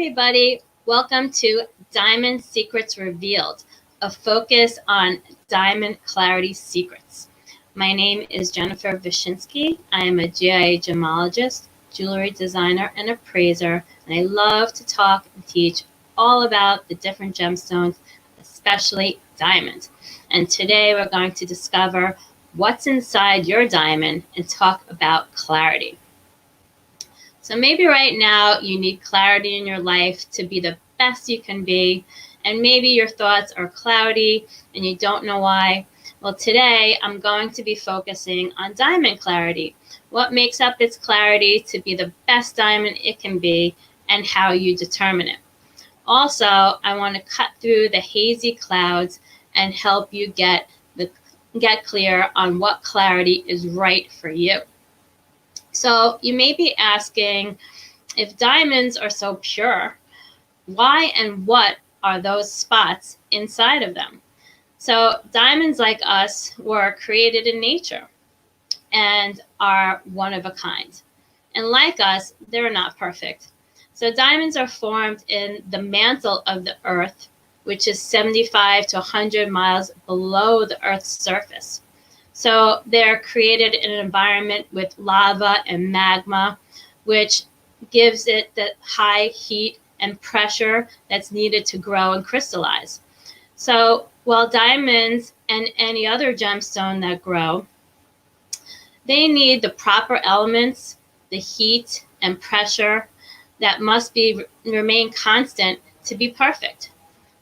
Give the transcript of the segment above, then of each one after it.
everybody. Welcome to Diamond Secrets Revealed, a focus on diamond clarity secrets. My name is Jennifer Wyszynski. I am a GIA gemologist, jewelry designer, and appraiser, and I love to talk and teach all about the different gemstones, especially diamonds. And today we're going to discover what's inside your diamond and talk about clarity. So maybe right now you need clarity in your life to be the best you can be, and maybe your thoughts are cloudy and you don't know why. Well, today I'm going to be focusing on diamond clarity, what makes up its clarity to be the best diamond it can be, and how you determine it. Also, I want to cut through the hazy clouds and help you get clear on what clarity is right for you. So you may be asking, if diamonds are so pure, why and what are those spots inside of them? So diamonds, like us, were created in nature and are one of a kind. And like us, they're not perfect. So diamonds are formed in the mantle of the earth, which is 75 to 100 miles below the earth's surface. So they're created in an environment with lava and magma, which gives it the high heat and pressure that's needed to grow and crystallize. So while diamonds and any other gemstone that grow, they need the proper elements, the heat and pressure that must remain constant to be perfect.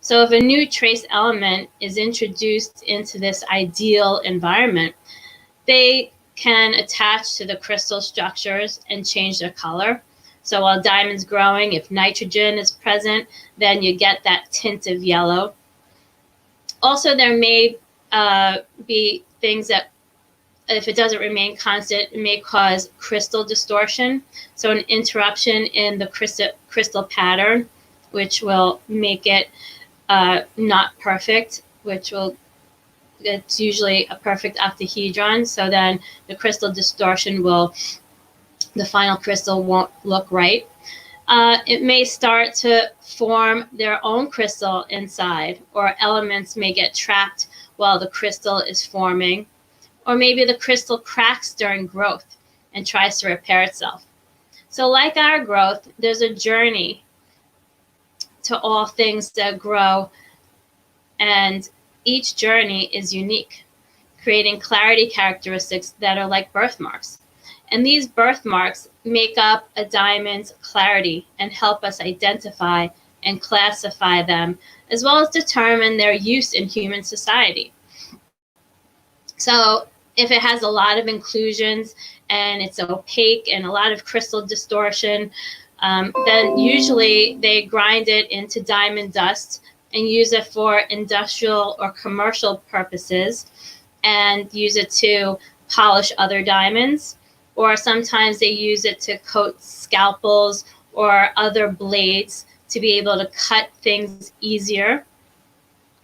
So if a new trace element is introduced into this ideal environment, they can attach to the crystal structures and change their color. So while diamond's growing, if nitrogen is present, then you get that tint of yellow. Also, there may be things that, if it doesn't remain constant, it may cause crystal distortion. So an interruption in the crystal pattern, which will make it not perfect, it's usually a perfect octahedron. So then the crystal distortion the final crystal won't look right. It may start to form their own crystal inside, or elements may get trapped while the crystal is forming, or maybe the crystal cracks during growth and tries to repair itself. So like our growth, there's a journey to all things that grow, and each journey is unique, creating clarity characteristics that are like birthmarks. And these birthmarks make up a diamond's clarity and help us identify and classify them, as well as determine their use in human society. So if it has a lot of inclusions and it's opaque and a lot of crystal distortion, then usually they grind it into diamond dust and use it for industrial or commercial purposes, and use it to polish other diamonds. Or sometimes they use it to coat scalpels or other blades to be able to cut things easier.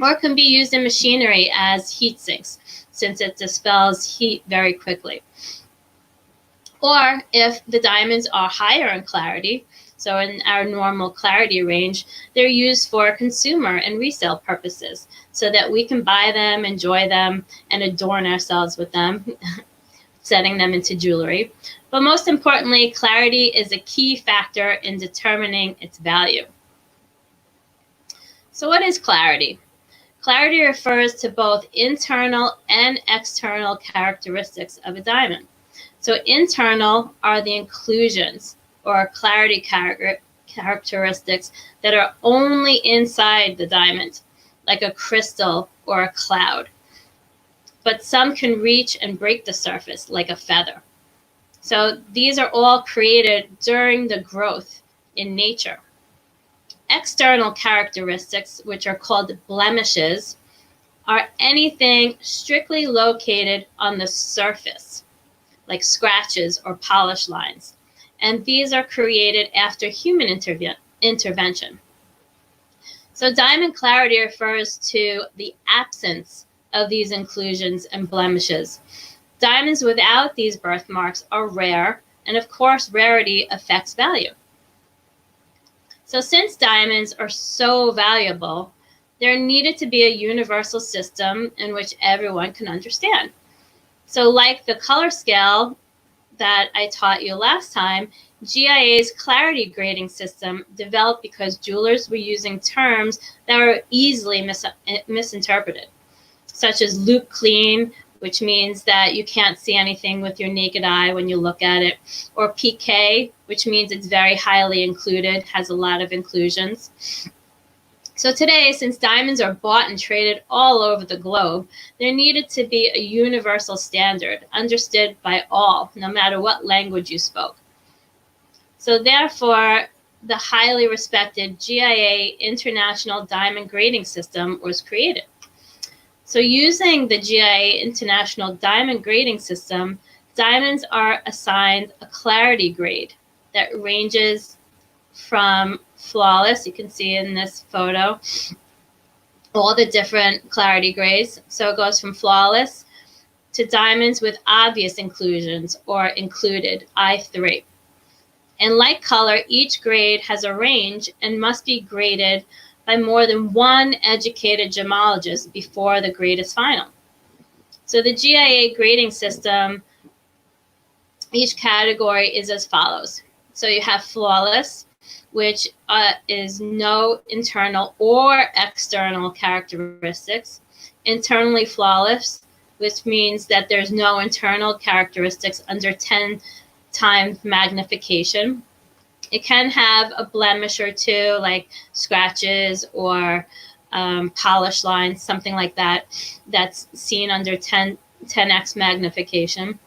Or it can be used in machinery as heat sinks, since it dispels heat very quickly. Or if the diamonds are higher in clarity, so in our normal clarity range, they're used for consumer and resale purposes, so that we can buy them, enjoy them, and adorn ourselves with them, setting them into jewelry. But most importantly, clarity is a key factor in determining its value. So what is clarity? Clarity refers to both internal and external characteristics of a diamond. So internal are the inclusions or clarity characteristics that are only inside the diamond, like a crystal or a cloud. But some can reach and break the surface like a feather. So these are all created during the growth in nature. External characteristics, which are called blemishes, are anything strictly located on the surface, like scratches or polish lines. And these are created after human intervention. So diamond clarity refers to the absence of these inclusions and blemishes. Diamonds without these birthmarks are rare, and of course, rarity affects value. So since diamonds are so valuable, there needed to be a universal system in which everyone can understand. So like the color scale that I taught you last time, GIA's clarity grading system developed because jewelers were using terms that were easily misinterpreted, such as loupe clean, which means that you can't see anything with your naked eye when you look at it, or PK, which means it's very highly included, has a lot of inclusions. So today, since diamonds are bought and traded all over the globe, there needed to be a universal standard understood by all, no matter what language you spoke. So therefore, the highly respected GIA International Diamond Grading System was created. So using the GIA International Diamond Grading System, diamonds are assigned a clarity grade that ranges from flawless, you can see in this photo, all the different clarity grades. So it goes from flawless to diamonds with obvious inclusions or included, I3. And like color, each grade has a range and must be graded by more than one educated gemologist before the grade is final. So the GIA grading system, each category is as follows. So you have flawless, which is no internal or external characteristics. Internally flawless, which means that there's no internal characteristics under 10 times magnification. It can have a blemish or two, like scratches or polish lines, something like that, that's seen under 10x magnification.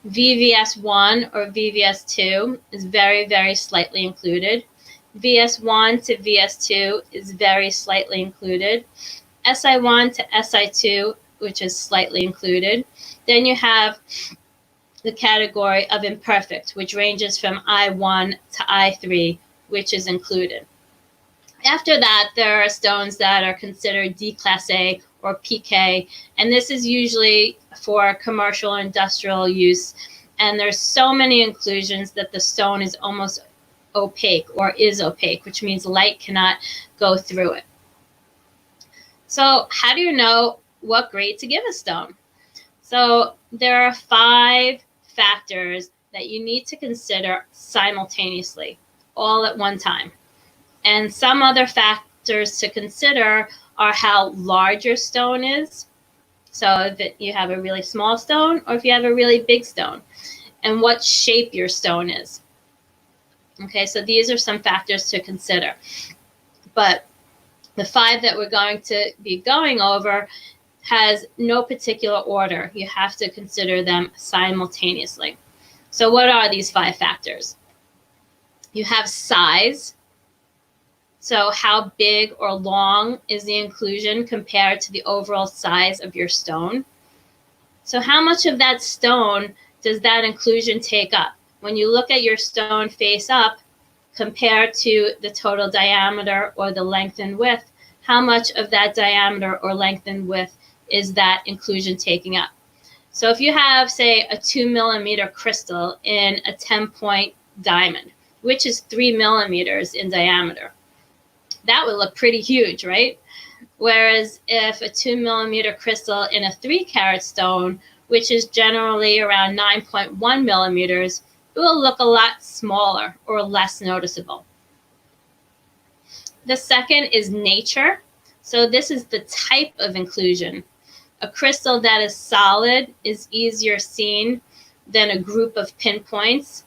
VVS1 or VVS2 is very, very slightly included. VS1 to VS2 is very slightly included. SI1 to SI2, which is slightly included. Then you have the category of imperfect, which ranges from I1 to I3, which is included. After that, there are stones that are considered D Class A or PK, and this is usually for commercial or industrial use. And there's so many inclusions that the stone is almost opaque or is opaque, which means light cannot go through it. So how do you know what grade to give a stone? So there are 5 factors that you need to consider simultaneously, all at one time. And some other factors to consider are how large your stone is. So if you have a really small stone or if you have a really big stone, and what shape your stone is. Okay, so these are some factors to consider. But the 5 that we're going to be going over has no particular order. You have to consider them simultaneously. So what are these 5 factors? You have size. So how big or long is the inclusion compared to the overall size of your stone? So how much of that stone does that inclusion take up? When you look at your stone face up compared to the total diameter or the length and width, how much of that diameter or length and width is that inclusion taking up? So if you have, say, a 2 millimeter crystal in a 10-point diamond, which is 3 millimeters in diameter, that would look pretty huge, right? Whereas if a 2 millimeter crystal in a 3-carat stone, which is generally around 9.1 millimeters, it will look a lot smaller or less noticeable. The second is nature. So this is the type of inclusion. A crystal that is solid is easier seen than a group of pinpoints.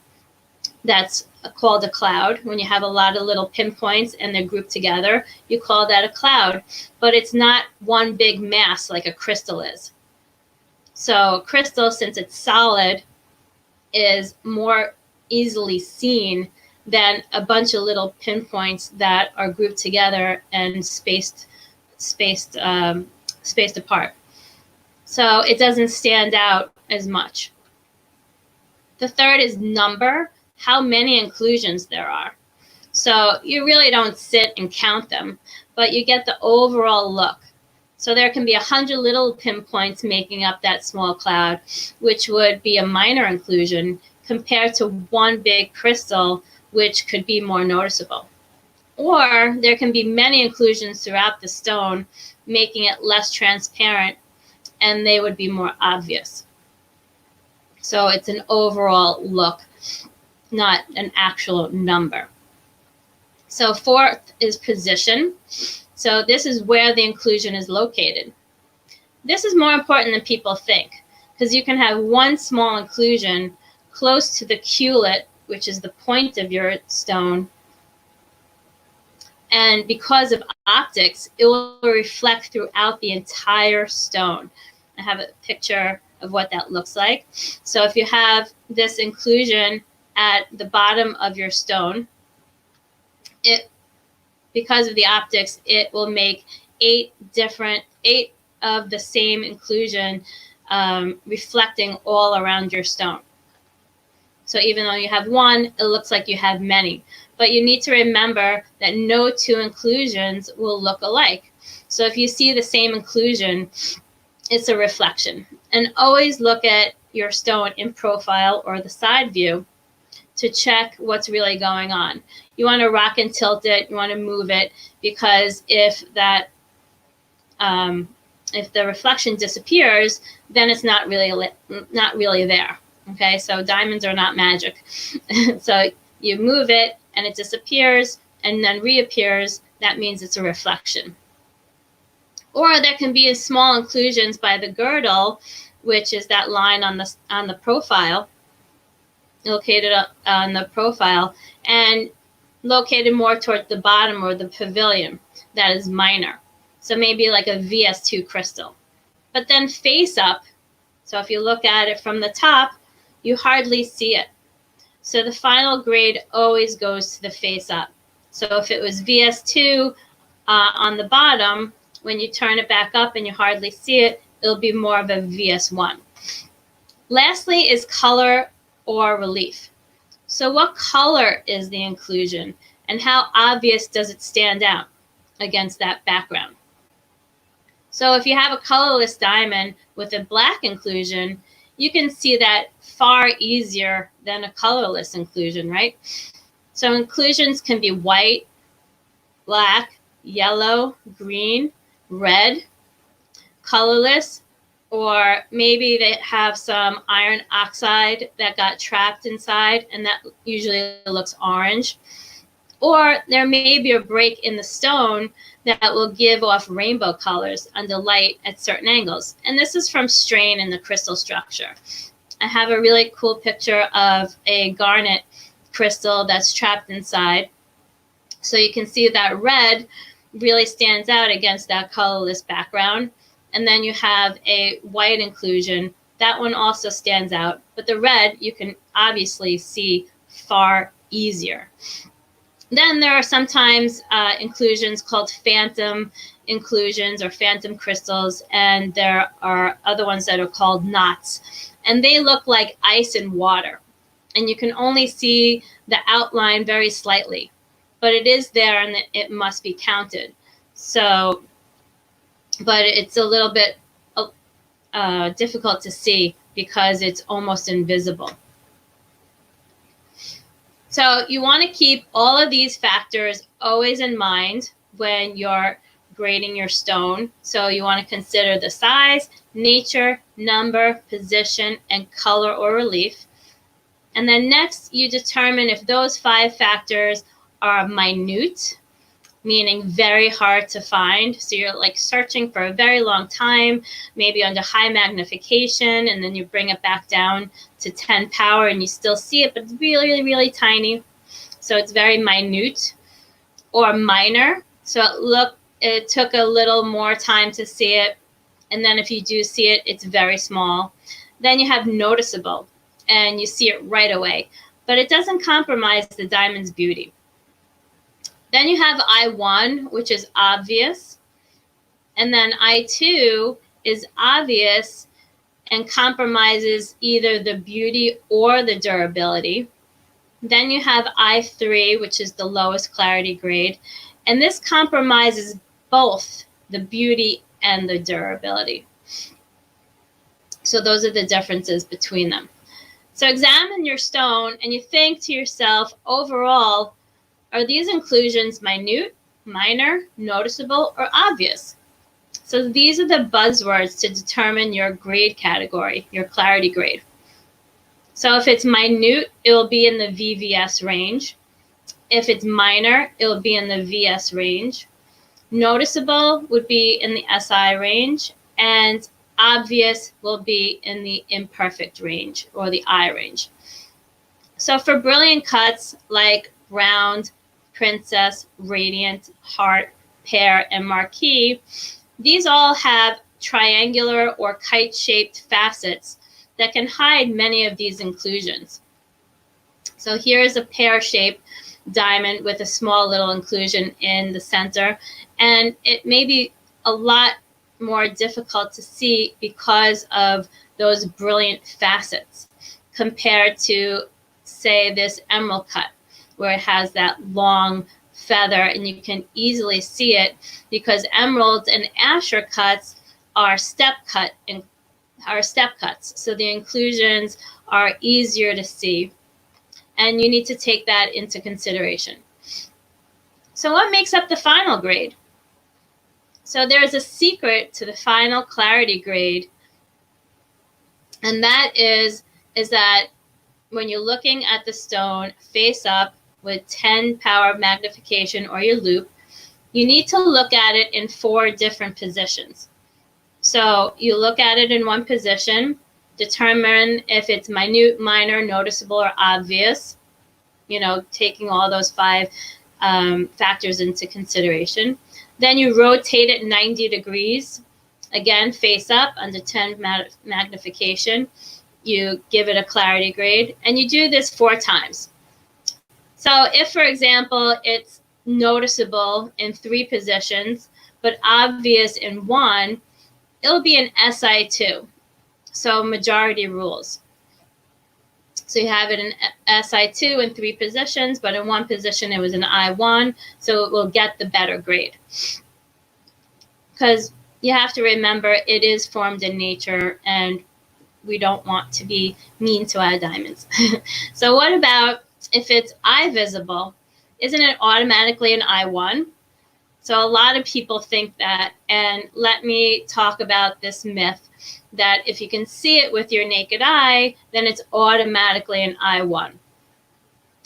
That's called a cloud. When you have a lot of little pinpoints and they're grouped together, you call that a cloud. But it's not one big mass like a crystal is. So a crystal, since it's solid, is more easily seen than a bunch of little pinpoints that are grouped together and spaced apart. So it doesn't stand out as much. The third is number, how many inclusions there are. So you really don't sit and count them, but you get the overall look. So there can be 100 little pinpoints making up that small cloud, which would be a minor inclusion, compared to one big crystal which could be more noticeable. Or there can be many inclusions throughout the stone, making it less transparent, and they would be more obvious. So it's an overall look, not an actual number. So fourth is position. So this is where the inclusion is located. This is more important than people think, because you can have one small inclusion close to the culate, which is the point of your stone, and because of optics, it will reflect throughout the entire stone. I have a picture of what that looks like. So if you have this inclusion at the bottom of your stone, because of the optics, it will make eight of the same inclusion reflecting all around your stone. So even though you have one, it looks like you have many. But you need to remember that no two inclusions will look alike. So if you see the same inclusion, it's a reflection. And always look at your stone in profile or the side view to check what's really going on. You want to rock and tilt it, you want to move it, because if the reflection disappears, then it's not really there. Okay, so diamonds are not magic. So you move it and it disappears and then reappears. That means it's a reflection. Or there can be small inclusions by the girdle, which is that line on the profile, located on the profile, and located more toward the bottom or the pavilion. That is minor. So maybe like a VS2 crystal. But then face up, so if you look at it from the top, you hardly see it. So the final grade always goes to the face up. So if it was VS2 on the bottom, when you turn it back up and you hardly see it, it'll be more of a VS1. Lastly is color or relief. So what color is the inclusion, and how obvious does it stand out against that background? So if you have a colorless diamond with a black inclusion, you can see that far easier than a colorless inclusion, right? So inclusions can be white, black, yellow, green, red, colorless, or maybe they have some iron oxide that got trapped inside, and that usually looks orange. Or there may be a break in the stone that will give off rainbow colors under light at certain angles. And this is from strain in the crystal structure. I have a really cool picture of a garnet crystal that's trapped inside. So you can see that red really stands out against that colorless background. And then you have a white inclusion. That one also stands out. But the red you can obviously see far easier. Then there are sometimes inclusions called phantom inclusions or phantom crystals, and there are other ones that are called knots. And they look like ice and water. And you can only see the outline very slightly. But it is there and it must be counted. So, but it's a little bit difficult to see because it's almost invisible. So you want to keep all of these factors always in mind when you're grading your stone. So you want to consider the size, nature, number, position, and color or relief. And then next, you determine if those 5 factors are minute, meaning very hard to find. So you're like searching for a very long time, maybe under high magnification, and then you bring it back down to 10 power and you still see it, but it's really, really tiny. So it's very minute. Or minor. So it took a little more time to see it. And then if you do see it, it's very small. Then you have noticeable, and you see it right away. But it doesn't compromise the diamond's beauty. Then you have I1, which is obvious. And then I2 is obvious and compromises either the beauty or the durability. Then you have I3, which is the lowest clarity grade. And this compromises both the beauty and the durability. So those are the differences between them. So examine your stone and you think to yourself, overall, are these inclusions minute, minor, noticeable, or obvious? So these are the buzzwords to determine your grade category, your clarity grade. So if it's minute, it will be in the VVS range. If it's minor, it will be in the VS range. Noticeable would be in the SI range, and obvious will be in the imperfect range or the I range. So for brilliant cuts like round, princess, radiant, heart, pear, and marquee, these all have triangular or kite-shaped facets that can hide many of these inclusions. So here's a pear-shaped diamond with a small little inclusion in the center, and it may be a lot more difficult to see because of those brilliant facets compared to, say, this emerald cut, where it has that long feather, and you can easily see it because emerald and Asher cuts are step cuts, so the inclusions are easier to see, and you need to take that into consideration. So what makes up the final grade? So there is a secret to the final clarity grade, and that is that when you're looking at the stone face up with 10 power magnification or your loupe, you need to look at it in 4 different positions. So you look at it in one position, determine if it's minute, minor, noticeable, or obvious, taking all those 5 factors into consideration. Then you rotate it 90 degrees, again, face up under 10 magnification. You give it a clarity grade, and you do this 4 times. So if, for example, it's noticeable in 3 positions, but obvious in 1, it'll be an SI2, so majority rules. So you have it in SI2 in 3 positions, but in 1 position it was an I1, so it will get the better grade. Because you have to remember, it is formed in nature, and we don't want to be mean to our diamonds. So what about if it's I visible? Isn't it automatically an I1? So a lot of people think that, and let me talk about this myth that if you can see it with your naked eye, then it's automatically an I1.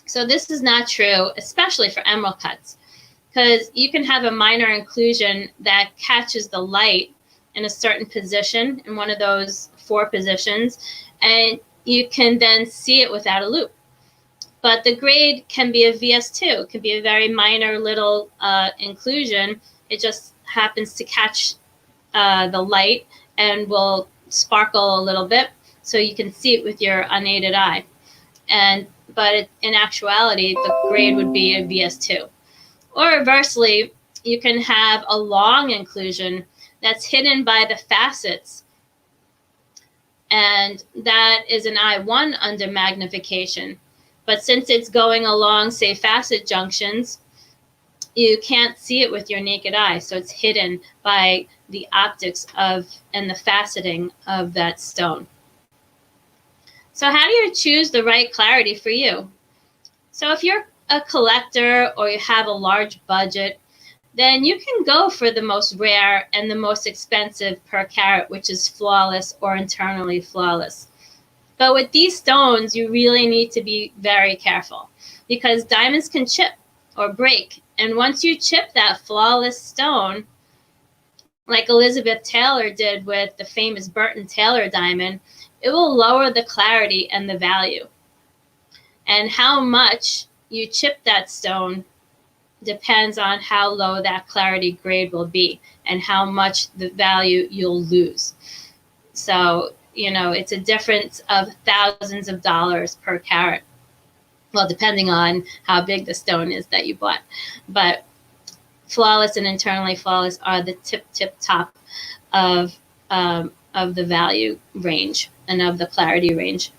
So this is not true, especially for emerald cuts, because you can have a minor inclusion that catches the light in a certain position, in one of those 4 positions, and you can then see it without a loupe. But the grade can be a VS2. It can be a very minor little inclusion. It just happens to catch the light and will sparkle a little bit, so you can see it with your unaided eye. But in actuality, the grade would be a VS2. Or reversely, you can have a long inclusion that's hidden by the facets, and that is an I1 under magnification. But since it's going along, say, facet junctions, you can't see it with your naked eye, so it's hidden by the optics of and the faceting of that stone. So how do you choose the right clarity for you? So if you're a collector or you have a large budget, then you can go for the most rare and the most expensive per carat, which is flawless or internally flawless. But with these stones, you really need to be very careful, because diamonds can chip or break. And once you chip that flawless stone, like Elizabeth Taylor did with the famous Burton Taylor diamond, it will lower the clarity and the value. And how much you chip that stone depends on how low that clarity grade will be and how much the value you'll lose. So, it's a difference of thousands of dollars per carat. Well, depending on how big the stone is that you bought. But flawless and internally flawless are the tip top of the value range and of the clarity range.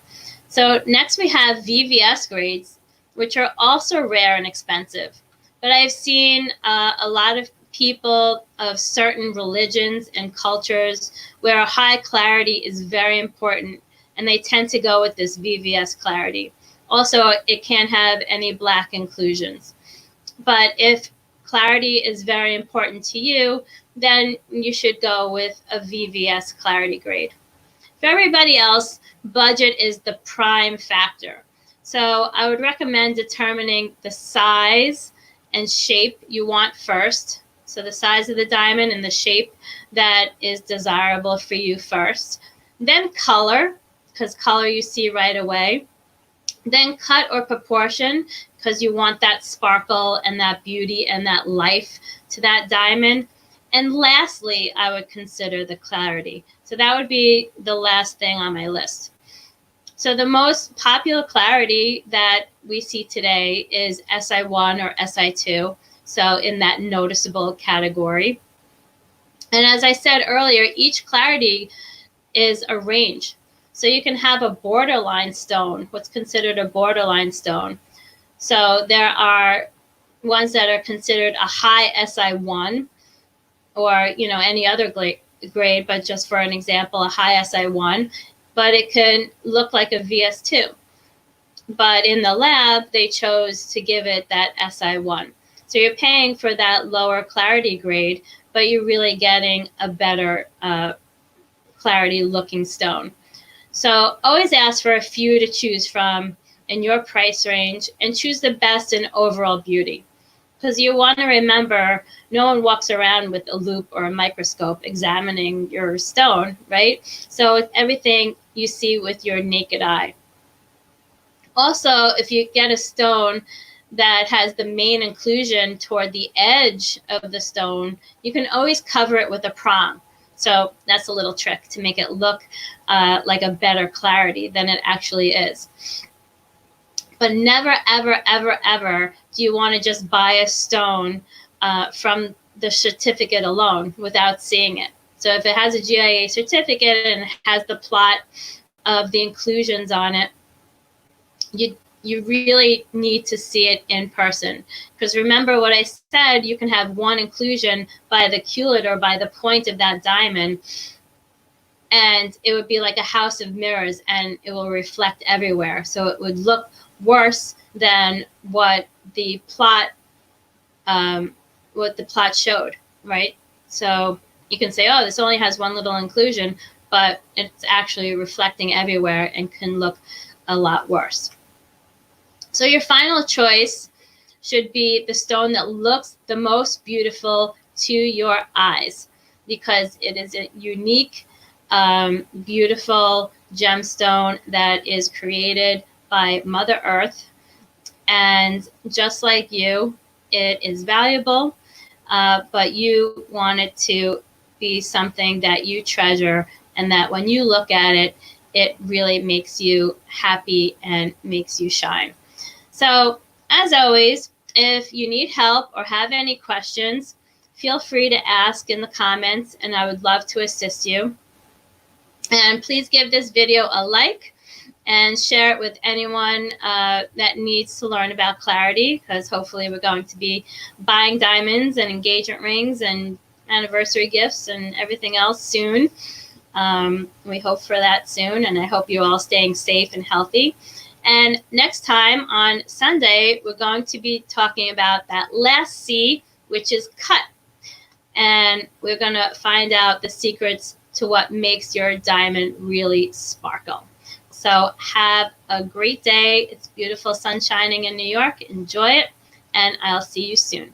So next we have VVS grades, which are also rare and expensive. But I've seen a lot of people of certain religions and cultures where a high clarity is very important, and they tend to go with this VVS clarity. Also, it can't have any black inclusions. But if clarity is very important to you, then you should go with a VVS clarity grade. For everybody else, budget is the prime factor. So I would recommend determining the size and shape you want first. So the size of the diamond and the shape that is desirable for you first. Then color, because color you see right away. Then cut or proportion, because you want that sparkle and that beauty and that life to that diamond. And lastly, I would consider the clarity. So that would be the last thing on my list. So the most popular clarity that we see today is SI1 or SI2, so in that noticeable category. And as I said earlier, each clarity is a range. So you can have a borderline stone, what's considered a borderline stone. So there are ones that are considered a high SI1 or, any other grade, but just for an example, a high SI1, but it can look like a VS2. But in the lab, they chose to give it that SI1. So you're paying for that lower clarity grade, but you're really getting a better clarity looking stone. So always ask for a few to choose from in your price range and choose the best in overall beauty. Because you want to remember, no one walks around with a loupe or a microscope examining your stone, right? So it's everything you see with your naked eye. Also, if you get a stone that has the main inclusion toward the edge of the stone, you can always cover it with a prong. So that's a little trick to make it look like a better clarity than it actually is. But never, ever, ever, ever do you want to just buy a stone from the certificate alone without seeing it. So if it has a GIA certificate and has the plot of the inclusions on it, you really need to see it in person. Because remember what I said, you can have one inclusion by the culet or by the point of that diamond, and it would be like a house of mirrors and it will reflect everywhere. So it would look worse than what the plot showed, right? So you can say, oh, this only has one little inclusion, but it's actually reflecting everywhere and can look a lot worse. So your final choice should be the stone that looks the most beautiful to your eyes, because it is a unique, beautiful gemstone that is created by Mother Earth. And just like you, it is valuable, but you want it to be something that you treasure, and that when you look at it, it really makes you happy and makes you shine. So, as always, if you need help or have any questions, feel free to ask in the comments, and I would love to assist you. And please give this video a like and share it with anyone that needs to learn about clarity, because hopefully we're going to be buying diamonds and engagement rings and anniversary gifts and everything else soon. We hope for that soon, and I hope you all staying safe and healthy. And next time on Sunday, we're going to be talking about that last C, which is cut. And we're going to find out the secrets to what makes your diamond really sparkle. So have a great day. It's beautiful sun shining in New York. Enjoy it, and I'll see you soon.